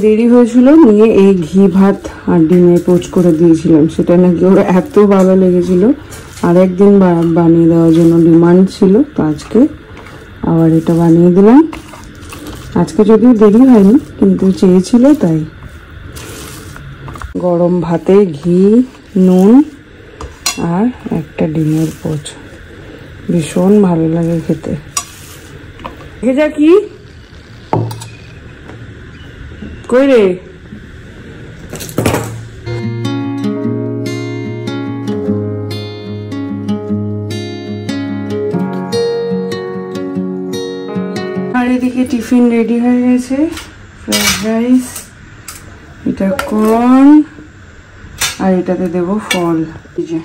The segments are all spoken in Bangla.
দেরি হয়েছিল, নিয়ে এই ঘি ভাত আর ডিমে পোচ করে দিয়েছিলাম। সেটা নাকি ওর এত ভালো লেগেছিল, আর একদিন বানিয়ে দেওয়ার জন্য ডিমান্ড ছিল, তো আজকে আবার এটা বানিয়ে দিলাম। আজকে যদিও দেরি হয়নি, কিন্তু চেয়েছিল তাই। গরম ভাতে ঘি, নুন আর একটা ডিমের পোচ, ভীষণ ভালো লাগে খেতে। ভেজা কি কই রে? আর এদিকে টিফিন রেডি হয়ে গেছে, ফ্রাইড রাইস, এটা কর্ন, আর এটাতে দেবো ফল। এই যে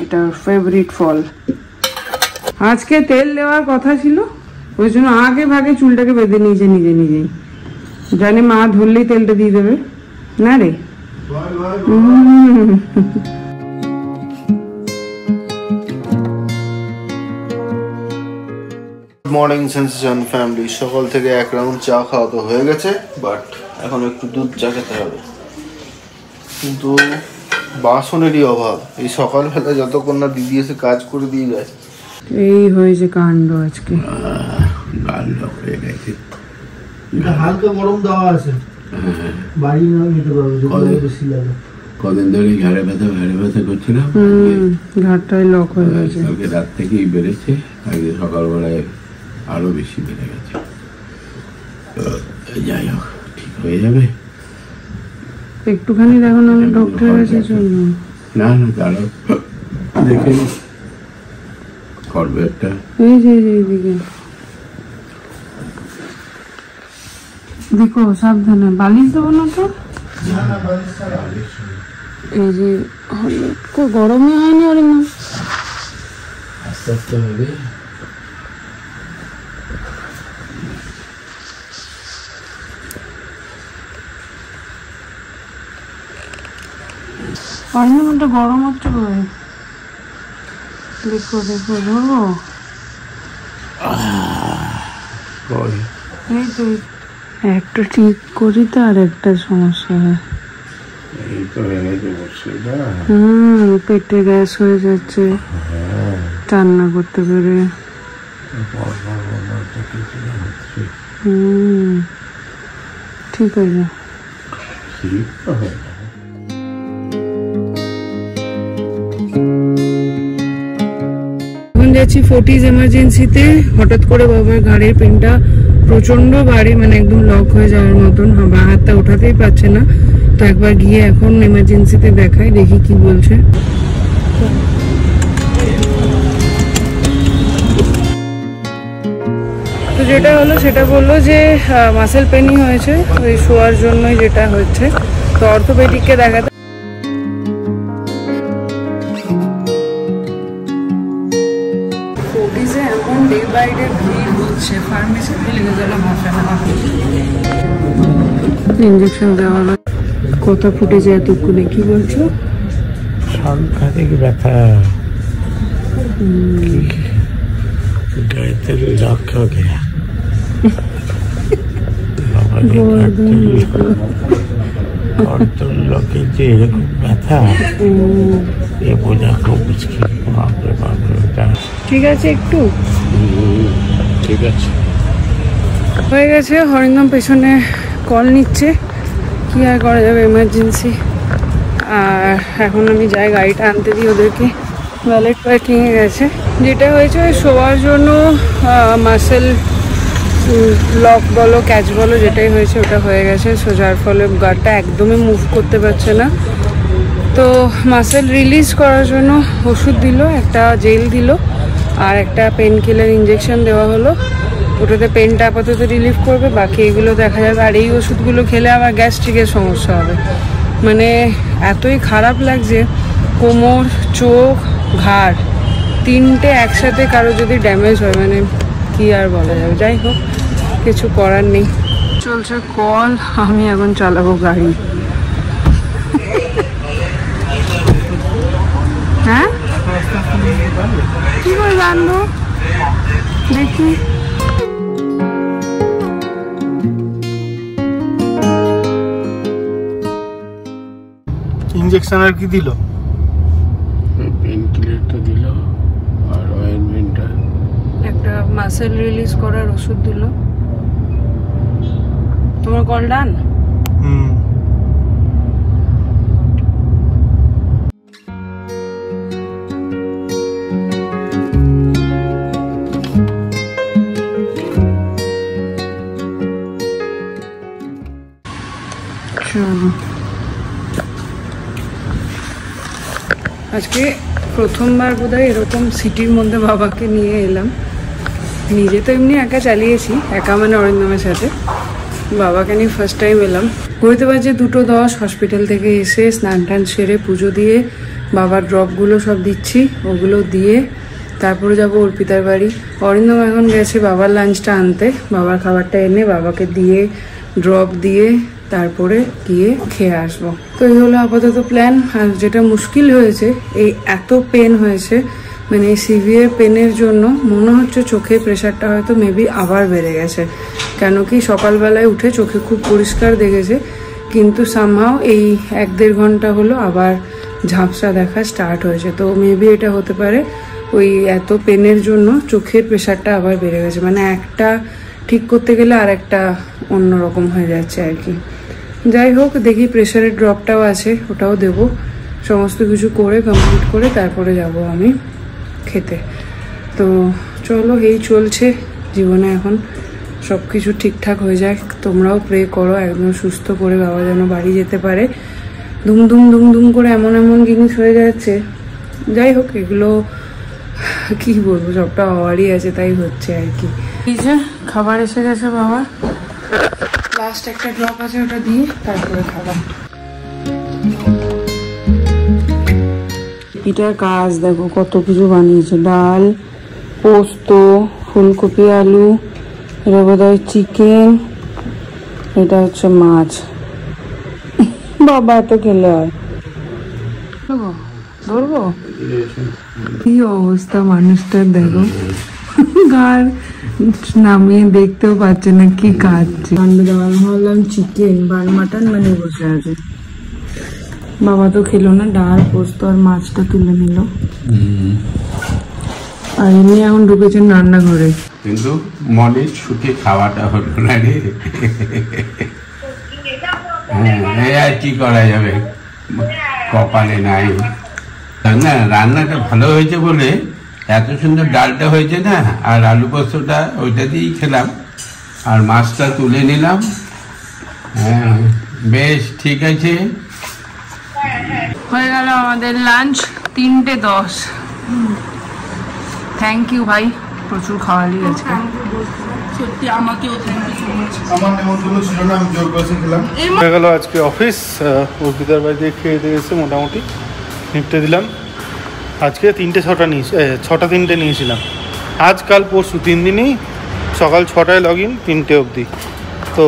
এটা ফেভারিট ফল। আজকে তেল দেওয়ার কথা ছিল, ওই জন্য আগে ভাগে চুলটাকে বেঁধে নিয়েছে নিজেই। জানি মা ধরলেই তেলটা দিয়ে দেবে না রে। মর্নিং সেন্সেশন ফ্যামিলি, সকাল থেকে এক রাউন্ড চা খাওয়া তো হয়ে গেছে, বাট এখন একটু দুধ চা খেতে হবে। কিন্তু বাসনেরই অভাব, এই সকালবেলা যতক্ষণ না দিদি এসে কাজ করে দিয়ে যায়। এই হয়েছে কাণ্ড আজকে। হালকা গরম দেওয়া আছে, বাড়ি না নিতে পারবো, বেশি লাগে। কদিন ধরে ঘাড়ে ব্যথা করছিলাম, ঘাটটাই লক হয়ে গেছে। কালকে রাত থেকেই বেড়েছে, আজকে সকালবেলায় আরো বেশি বেড়ে গেছে। যাই হোক, ঠিক হয়ে যাবে। একটুখানি দেখো না ডক্টরের কাছে জন্য। না দাঁড়াও, দেখে করবে একটা। এই যে এইদিকে দেখো, সাবধানে। বালিশ দেবো না তো? এই যে গরমে হয়নি ওর না, আস্তে আস্তে হবে। অরিন্দমটা গরম হচ্ছে করে। দেখো ধরবো। এই তো একটা ঠিক করি তো আর একটা সমস্যা হয়। পেটে গ্যাস হয়ে যাচ্ছে রান্না করতে পেরে। ঠিক আছে, যাচ্ছি ফোর্টিজ এমার্জেন্সিতে। হঠাৎ করে বাবার ঘাড়ের পেনটা প্রচন্ড বাড়ে, মানে একদম লক হয়ে যাওয়ার মতন, বাঁ হাতটা ওঠাতেই পারছে না। তো একবার গিয়ে এখন এমার্জেন্সিতে দেখাই, দেখি কি বলছে। তো যেটা হলো সেটা বললো যে মাসেল পেনই হয়েছে, ওই শোয়ার জন্যই যেটা হচ্ছে। তো অর্থোপেডিককে দেখাতে ইঞ্জেকশন দেওয়া হলো। কথা ফুটেছে এতক্ষণে, কি বলছো? সাংঘাতিক ব্যথা, গাইতে লক্ষ্য গেয়া লোকের যে এরকম ব্যথা, এ বোঝা খুব মুশকিল। ঠিক আছে, একটু ঠিক আছে হয়ে গেছে। হরিন্দম পেছনে কল নিচ্ছে, কি আর করা যাবে, এমার্জেন্সি। আর এখন আমি যাই গাড়িটা আনতে দিই ওদেরকে, ভ্যালেট পার্কিংয়ে গেছে। যেটা হয়েছে ওই শোয়ার জন্য মাসেল লক বলো ক্যাচ বলো যেটাই হয়েছে ওটা হয়ে গেছে। সো যার ফলে গাড়িটা একদমই মুভ করতে পারছে না। তো মাসেল রিলিজ করার জন্য ওষুধ দিল, একটা জেল দিল, আর একটা পেন কিলার ইঞ্জেকশন দেওয়া হলো। ওটাতে পেনটা আপাতত রিলিফ করবে, বাকি এগুলো দেখা যাবে। আর এই ওষুধগুলো খেলে আবার গ্যাস্ট্রিকের সমস্যা হবে। মানে এতই খারাপ লাগছে, কোমর, চোখ, ঘাড় তিনটে একসাথে কারো যদি ড্যামেজ হয়, মানে কি আর বলা যাবে। যাই হোক, কিছু করার নেই। চলছে কল, আমি এখন চালাবো গাড়ি। হ্যাঁ, কি করে জানবো, দেখি। ইঞ্জেকশন আর কি দিল? পেন কিলারটা দিল আর অয়েন্টমেন্টটা, একটা মাসেল রিলিজ করার ওষুধ দিল। তোমার কল ডান? আজকে প্রথমবার বোধহয় এরকম সিটির মধ্যে বাবাকে নিয়ে এলাম। নিজে তো এমনি একা চালিয়েছি, একা মানে অরিন্দমের সাথে। বাবাকে নিয়ে ফার্স্ট টাইম এলাম। ঘুরতে বাজে 2:10। হসপিটাল থেকে এসে স্নান টান সেরে পুজো দিয়ে বাবার ড্রপগুলো সব দিচ্ছি, ওগুলো দিয়ে তারপরে যাবো অর্পিতার বাড়ি। অরিন্দম এখন গেছে বাবার লাঞ্চটা আনতে, বাবার খাবারটা এনে বাবাকে দিয়ে ড্রপ দিয়ে তারপরে গিয়ে খেয়ে আসবো। তো এই হলো আপাতত প্ল্যান। আর যেটা মুশকিল হয়েছে, এই এত পেন হয়েছে, মানে এই সিভিয়ার পেনের জন্য মনে হচ্ছে চোখের প্রেশারটা হয়তো মেবি আবার বেড়ে গেছে। কেন কি সকালবেলায় উঠে চোখে খুব পরিষ্কার দেখেছে, কিন্তু সামহাও এই 1-1.5 ঘন্টা হলো আবার ঝাপসা দেখা স্টার্ট হয়েছে। তো মেবি এটা হতে পারে ওই এত পেনের জন্য চোখের প্রেশারটা আবার বেড়ে গেছে, মানে একটা ঠিক করতে গেলে আর একটা অন্যরকম হয়ে যাচ্ছে আর কি। যাই হোক, দেখি প্রেশারের ড্রপটাও আছে, ওটাও দেব। সমস্ত কিছু করে কমপ্লিট করে তারপরে যাব আমি খেতে। তো চলো, এই চলছে জীবনে। এখন সব কিছু ঠিকঠাক হয়ে যায়। তোমরাও প্রে করো একদম সুস্থ করে বাবা যেন বাড়ি যেতে পারে। ধুমধুম ধুমধুম করে এমন এমন জিনিস হয়ে যাচ্ছে। যাই হোক, এগুলো কি বলবো, সবটা হওয়ারই আছে, তাই হচ্ছে আর কি। এই যে খাবার এসে গেছে বাবার, লাস্ট একটা ড্রপ আছে, ওটা দিয়ে তারপরে খাবার। এটার কাজ দেখো, কত কিছু বানিয়েছে। ডাল, পোস্ত, ফুলকপি, আলু, এটা বোধহয় চিকেন, এটা হচ্ছে মাছ। বাবা এত খেলে হয়? ধরবো? কি অবস্থা মানুষটার দেখো, গার নামিয়ে দেখতেও পাচ্ছে না কি খাচ্ছে। ভাবলাম চিকেন বান মাটন মানে বসে আছে। বাবা তো খেলো না, ডাল, পোস্ত আর মাছটা তুলে নিল। আর এমনি এখন ঢুকেছেন রান্নাঘরে। কিন্তু মনের সুখে খাওয়াটা হলো না রে। হ্যাঁ, আর কি করা যাবে, কপালে নাই। না, রান্নাটা ভালো হয়েছে বলে এত সুন্দর ডালটা হয়েছে না, আর আলু পোস্তটা ওইটা দিয়েই খেলাম, আর মাছটা তুলে নিলাম। হ্যাঁ, বেশ ঠিক আছে। হয়ে গেল আমাদের লাঞ্চ, 3:10। থ্যাংক ইউ ভাই, প্রচুর খাওয়ালি আজকে। সত্যি আমাকেও থ্যাংক ইউ সো মাচ। আমার নেমন্তন্ন ছিল না, আমি জোর করে খেলাম। হয়ে গেল আজকে অফিস। অর্পিতার বাড়িতে খেয়ে দিয়ে এসে মোটামুটি নিপটে দিলাম। আজকে 6টা নিয়েছিলাম। আজ কাল পরশু 3 দিনই সকাল 6টায় লগ ইন, 3টে অবধি। তো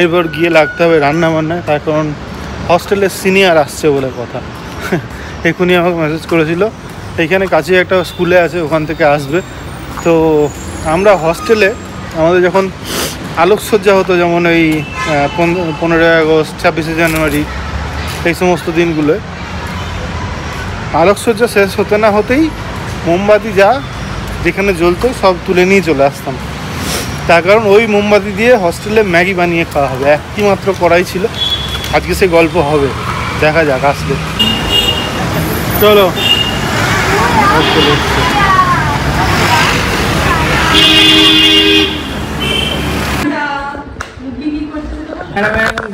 এরপর গিয়ে লাগতে হবে রান্না বান্নায়, তার কারণ হস্টেলের সিনিয়র আসছে বলে কথা। এখনই আমাকে মেসেজ করেছিল, এইখানে কাছে একটা স্কুলে আছে, ওখান থেকে আসবে। তো আমরা হস্টেলে আমাদের যখন আলোকসজ্জা হতো, যেমন এই 15ই আগস্ট, 26শে জানুয়ারি, এই সমস্ত দিনগুলোয় আলোকসজ্জা শেষ হতে না হতেই মোমবাতি যা যেখানে জ্বলতো সব তুলে নিয়ে চলে আসতাম। তার কারণ ওই মোমবাতি দিয়ে হস্টেলে ম্যাগি বানিয়ে খাওয়া হবে, একটি মাত্র কড়াই ছিল। আজকে সে গল্প হবে, দেখা যাক আসলে। চলো,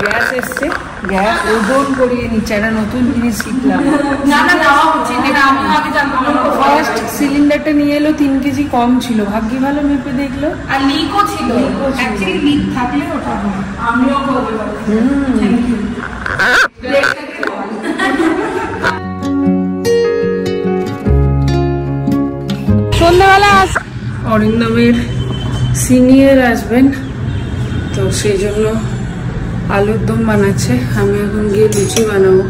গ্যাস এসছে, গ্যাস ওজন করিয়ে নিচ্ছে, একটা নতুন জিনিস শিখলাম। ফার্স্ট সিলিন্ডারটা নিয়ে এলো, 3 কেজি কম ছিল, ভাগ্যি ভালো মেপে দেখলো, আর লিকও ছিল। লিক থাকলে ওটা আমিও বলতে পারি। সন্ধ্যাবেলা অরিন্দমের সিনিয়র আসবেন, তো সেই জন্য আলুর দম বানাচ্ছে। আমি এখন গিয়ে লুচি বানাবো।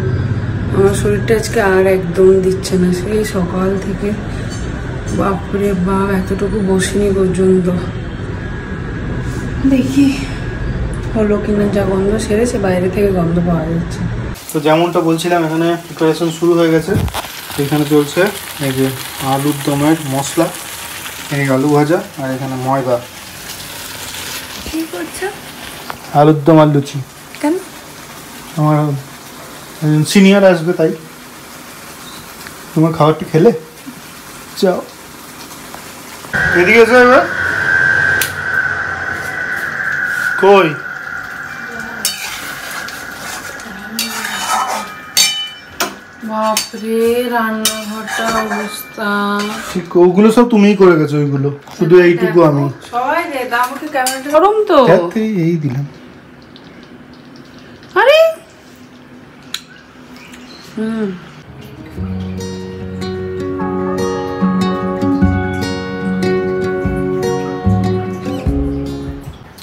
আমার শরীরটা আজকে আর একদম দিচ্ছে না, সেই সকাল থেকে বাপরে বাপ, এতটুকু বসিনি পর্যন্ত। দেখি হলো কিনা। যা গন্ধ সেরেছে, বাইরে থেকে গন্ধ পাওয়া যাচ্ছে। তো যেমনটা বলছিলাম এখানে প্রিপারেশন শুরু হয়ে গেছে। এখানে চলছে এই যে আলুর দমের মশলা, এই আলু ভাজা, আর এখানে ময়দা। কি করছো? আলুর দম আর লুচি। কেন? আমার সিনিয়র আসবে তাই। তোমার খাবারটি খেলে যাও, এদিকে এসো এবার। কই বাপরে রান্নাঘরটা অবস্থা। ওগুলো সব তুমিই করে গেছো, ওইগুলো শুধু এইটুকু আমি। সবাই রে আমাকে ক্যামেরাটা গরম তো। এই দিলাম। আরে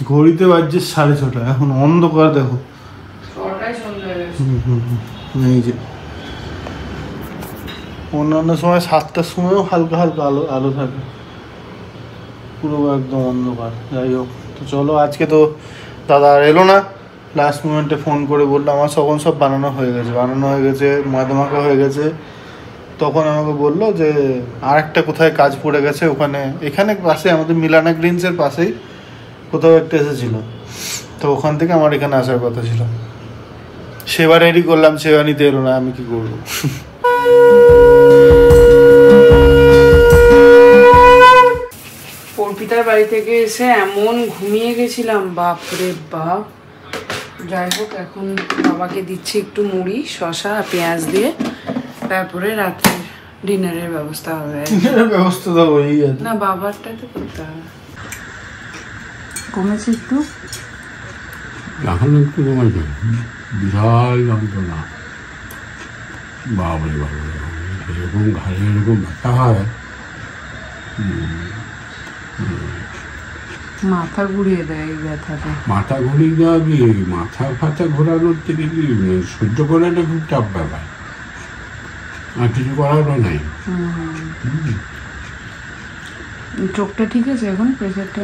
ঘড়িতে বাজছে 6:30, এখন অন্ধকার দেখো। এই যে অন্যান্য সময় 7টার সময়ও হালকা হালকা আলো আলো থাকে, পুরো একদম অন্ধকার। যাই হোক, তো চলো আজকে তো দাদা আর এলো না। লাস্ট মোমেন্টে ফোন করে বললো আমার সব বানানো হয়ে গেছে, ময়দা মাখা হয়ে গেছে। তখন আমাকে বললো যে আর একটা কোথায় কাজ পড়ে গেছে, এখানে পাশে আমাদের মিলানা গ্রিনসের পাশেই কোথাও একটা এসেছিল, তো ওখান থেকে আমার এখানে আসার কথা ছিল। সেবা রেডি করলাম, সেবা নিতে এলো না, আমি কি করবো। অর্পিতার বাড়ি থেকে এসে এমন ঘুমিয়ে গেছিলাম, বাপরে বাপ। যাই হোক, এখন বাবাকে দিচ্ছি একটু মুড়ি, শসা আর পেঁয়াজ দিয়ে, তারপরে রাতে ডিনারের ব্যবস্থা হবে। ব্যবস্থা তো হয়েই আছে, না বাবারটা তো করতে হবে। কমেছে একটু, এখন একটু কমেছে, বিশাল যন্ত্রণা। বাবরে বাবরে, এরকম ঘাড়ে এরকম ব্যথা হয়, মাথা ঘুরিয়ে দেয় এই ব্যথাটা। মাথা ঘুরিয়ে দেওয়া কি, মাথা ফাথা ঘোরানোর থেকে কি সহ্য করাটা খুব চাপ ব্যাপার, আর কিছু করারও নাই। চোখটা ঠিক আছে এখন? প্রেশারটা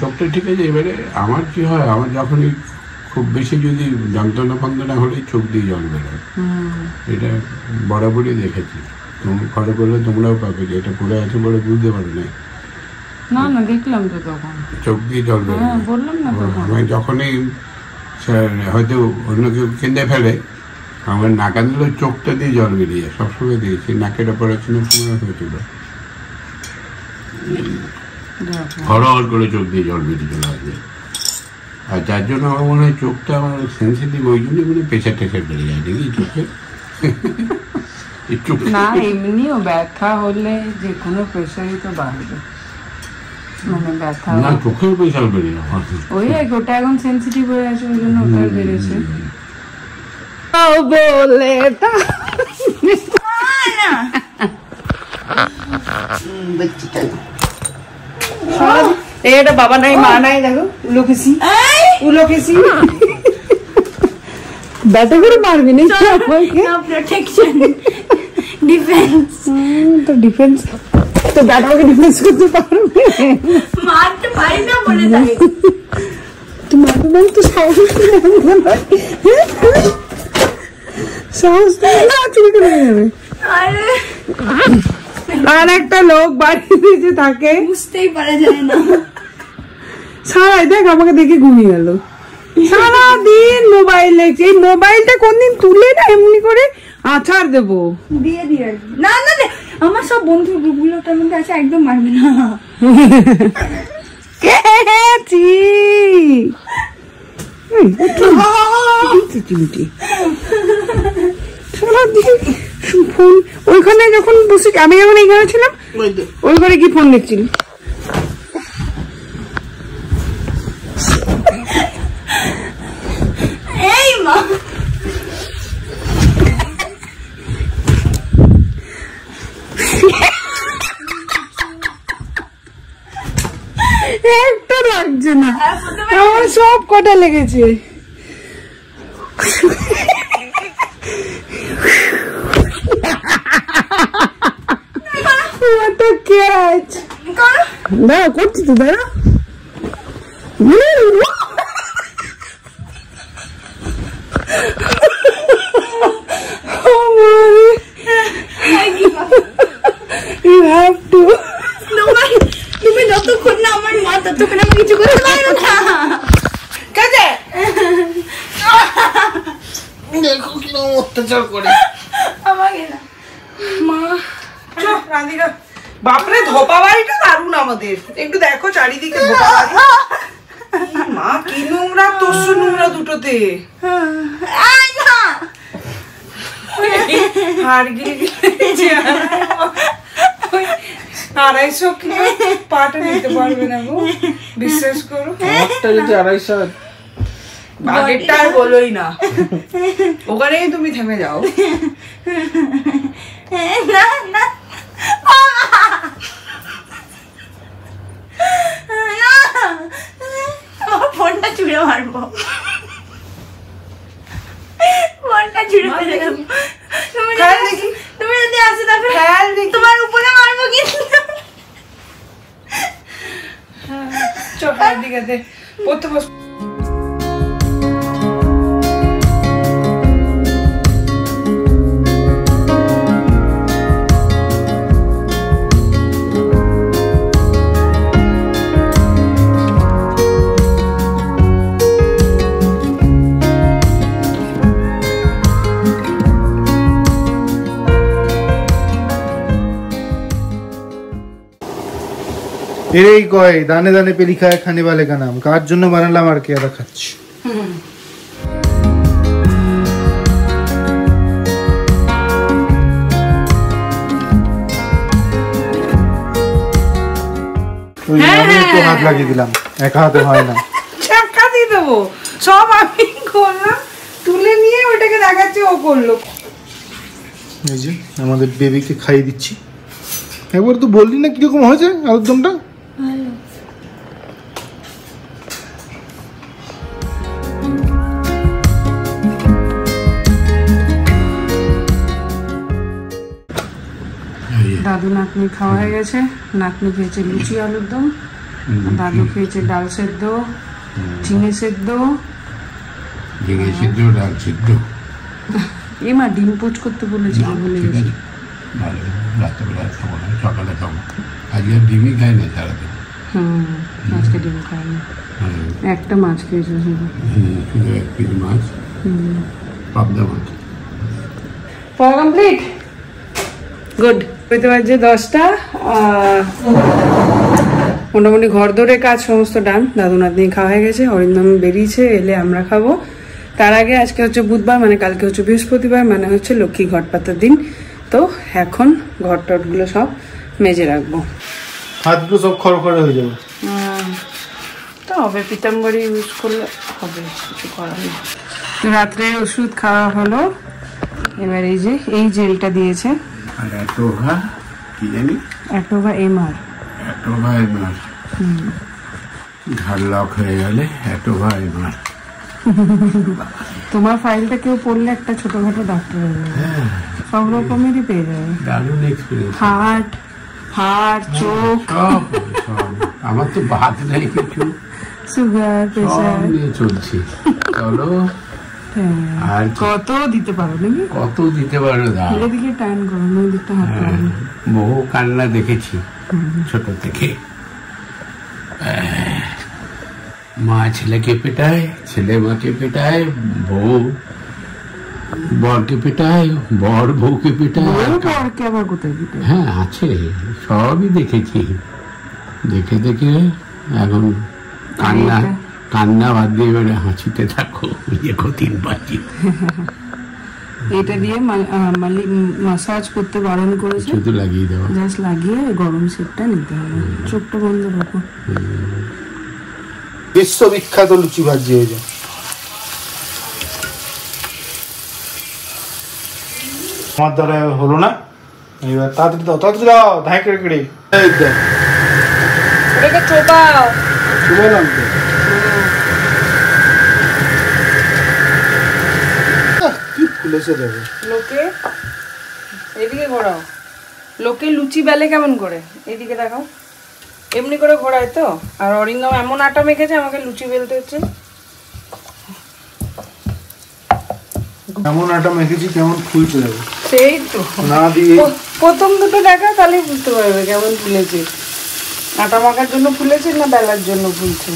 চোখটা ঠিক আছে। এবারে আমার কি হয়, আমার যখনই খুব বেশি যদি যন্ত্রণা ফন্ত্রণা হলে চোখ দিয়ে জল বেরোয়, এটা বরাবরই দেখেছি। ফলো করলে তোমরাও পাবে যে এটা পড়ে আছে বলে বুঝতে পারো না। না না দেখলাম তো তখন চোখ দিয়ে জল বেরোয়, বললাম না তখন। আমি যখনই হয়তো অন্য কেউ কেঁদে ফেলে, আমার না কাঁদলেও চোখটা দিয়ে জল বেরিয়ে যায়, সবসময় দিয়েছি। নাকের অপারেশনের সময় হয়েছিল, হরহর করে চোখ দিয়ে জল বেরিয়ে চলে আসবে। আর যার জন্য আমার মনে হয় চোখটা আমার সেন্সিটিভ, ওই জন্য মনে হয় প্রেশার টেশার বেড়ে যায় নাকি চোখে। না এমনিও ব্যথা হলে যে কোনো প্রেশারই তো বাড়বে, মানে ব্যথা না চোখের প্রেশার বেড়ে যায় ওই ওটা এখন সেন্সিটিভ হয়ে আছে, ওই জন্য ওটা বেড়েছে বলে। এটা বাবা নাই মা নাই, দেখো উলোকেসি ব্যাটা করে মারবি না প্রোটেকশন ডিফেন্স। তো ডিফেন্স তো ব্যাটাকে ডিফেন্স করতে পারবে, মারতে পারি না বলে তাই তুই মারতে পারি তো সাহস সাহস না চুরি করে যাবে। আর একটা লোক বাড়িতে যে থাকে বুঝতেই পারা যায় না, সারাই দেখ আমাকে দেখে ঘুমিয়ে গেল, সারাদিন মোবাইল দেখছে। এই মোবাইলটা কোনদিন তুলে না এমনি করে আছাড় দেবো দিয়ে দিয়ে। না না আমার সব বন্ধু গ্রুপগুলোটার মধ্যে আছে, একদম মারবে না। ফোন ওইখানে যখন বসে, আমি যখন এইখানে ছিলাম ওই ঘরে কি ফোন দেখছিলি? এই মা একটা লাগছে না, আমার সব কটা লেগেছে। দাঁড়া করছি তো, দাঁড়া দেখো কিরকম অত্যাচার করে আমাকে না মা চল রাধিকা। বাপরে ধোপা বাড়িটা দারুণ আমাদের, একটু দেখো চারিদিকে ধোপা বাড়ি। মা কি নোংরা, তসু নোংরা দুটোতে। আয় না হাড় গিলে গিলে 250 কিলো পাটা নিতে পারবে না গো, বিশ্বাস করো। আমারটা যদি 250, আগেরটা আর বলোই না, ওখানেই তুমি থেমে যাও। না না আমার ফোনটা ছুঁড়ে মারবো, ফোনটা ছুঁড়ে মেরে দেবো। তুমি যদি আসো তারপরে তোমার উপরে মারবো কিন্তু। চল দিকে দে পড়তে বস। এরেই কয় দানে দানে পেলি খায় খানে বালে কা নাম, কার জন্য বানালাম আর কে আদা খাচ্ছি। আমি একটু হাত লাগিয়ে দিলাম, একা হাতে হয় না। চাকা দিয়ে দেবো, সব আমি করলাম, তুলে নিয়ে ওটাকে দেখাচ্ছে ও করলো। এই যে আমাদের বেবিকে খাইয়ে দিচ্ছি। একবার তো বললি না কিরকম হয়েছে আলুর দমটা? দাদু নাতনি খাওয়া হয়ে গেছে। নাতনি খেয়েছে লুচি আলুর দম, দাদু খেয়েছে ডাল সেদ্ধ, ঝিঙে সেদ্ধ, ঝিঙে সিদ্ধ, ডাল সিদ্ধ। এমা ডিম পোচ করতে বলেছিল, ভুলে ঠিক গেছি। আছে, ভালো। রাত্রেবেলা খাবো না, সকালে খাবো। আজকে আর ডিমই খাই না সারাদিন। আজকে ডিম খাইনি, একটা মাছ খেয়েছে শুধু। শুধু 1 পিস মাছ, পাবদা মাছ। পড়া কমপ্লিট, গুড। হইতে পারছে 10টা। মোটামুটি ঘর দৌড়ে কাজ সমস্ত ডান। দাদু নাতনি খাওয়া হয়ে গেছে, অরিন্দম বেরিয়েছে, এলে আমরা খাবো। তার আগে আজকে হচ্ছে বুধবার, মানে কালকে হচ্ছে বৃহস্পতিবার, মানে হচ্ছে লক্ষ্মী ঘট পাতার দিন। তো এখন ঘর টটগুলো সব মেজে রাখবো। হাতগুলো সব খড়খড়ে হয়ে যাবে। তো হবে, পিতাম্বরী ইউজ করলে হবে, কিছু করার নেই। তো রাত্রে ওষুধ খাওয়া হলো। এবার এই যে এই জেলটা দিয়েছে, আর অ্যাটোভা কি জানি, অ্যাটোভা এমআর। অ্যাটোভা এমআর, ঘাড় লক হয়ে গেলে অ্যাটোভা এমআর। তোমার ফাইলটা কেউ পড়লে একটা ছোটখাটো ডাক্তার হয়ে যাবে, সব রকমেরই পেয়ে যাবে। দারুণ এক্সপিরিয়েন্স। হার্ট, চোখ, সব। আমার তো বাদ নেই কিছু, সুগার, সব প্রেশার নিয়ে চলছি। চলো, আর কত দিতে পারো নাকি? কত দিতে পারো দাও। এদিকে টাইম করো, ওই দিকটা হাত করো। বহু কান্না দেখেছি ছোট থেকে। মা ছেলেকে পেটায়, ছেলে মাকে পেটায়, বউ বরকে পেটায়, বর বউকে পেটায়। বরকে আবার কোথায় দিতে? হ্যাঁ আছে, সবই দেখেছি। দেখে দেখে এখন কান্না বাদ দিয়ে এবারে হাসিতে থাকো, দেখো 3 বাজি। এটা দিয়ে মাসাজ করতে বারণ করেছে, শুধু লাগিয়ে দেওয়া। জাস্ট লাগিয়ে গরম সেটটা নিতে হবে। চোখটা বন্ধ রাখো। বিশ্ববিখ্যাত লুচি ভাজি হয়ে যায়। আমার দ্বারা হলো না, এবার তাড়াতাড়ি দাও, তাড়াতাড়ি দাও, ধাই করে কেড়ে। এই তো এটাকে চোপাও, বললাম তো। কি ফুলেছে দেখো। লোকে এদিকে ঘোরাও। লোকে লুচি বেলে কেমন করে, এইদিকে দেখাও। এমনি করে ঘোরায় তো। আর অরিন্দম এমন আটা মেখেছে, আমাকে লুচি বেলতে হচ্ছে। কেমন আটা মেখেছি, কেমন ফুলছে দেখো। সেই তো না দিয়ে প্রথম দুটো দেখা, তাহলে বুঝতে পারবে কেমন ফুলেছে। আটা মাখার জন্য ফুলেছে না বেলার জন্য ফুলছে।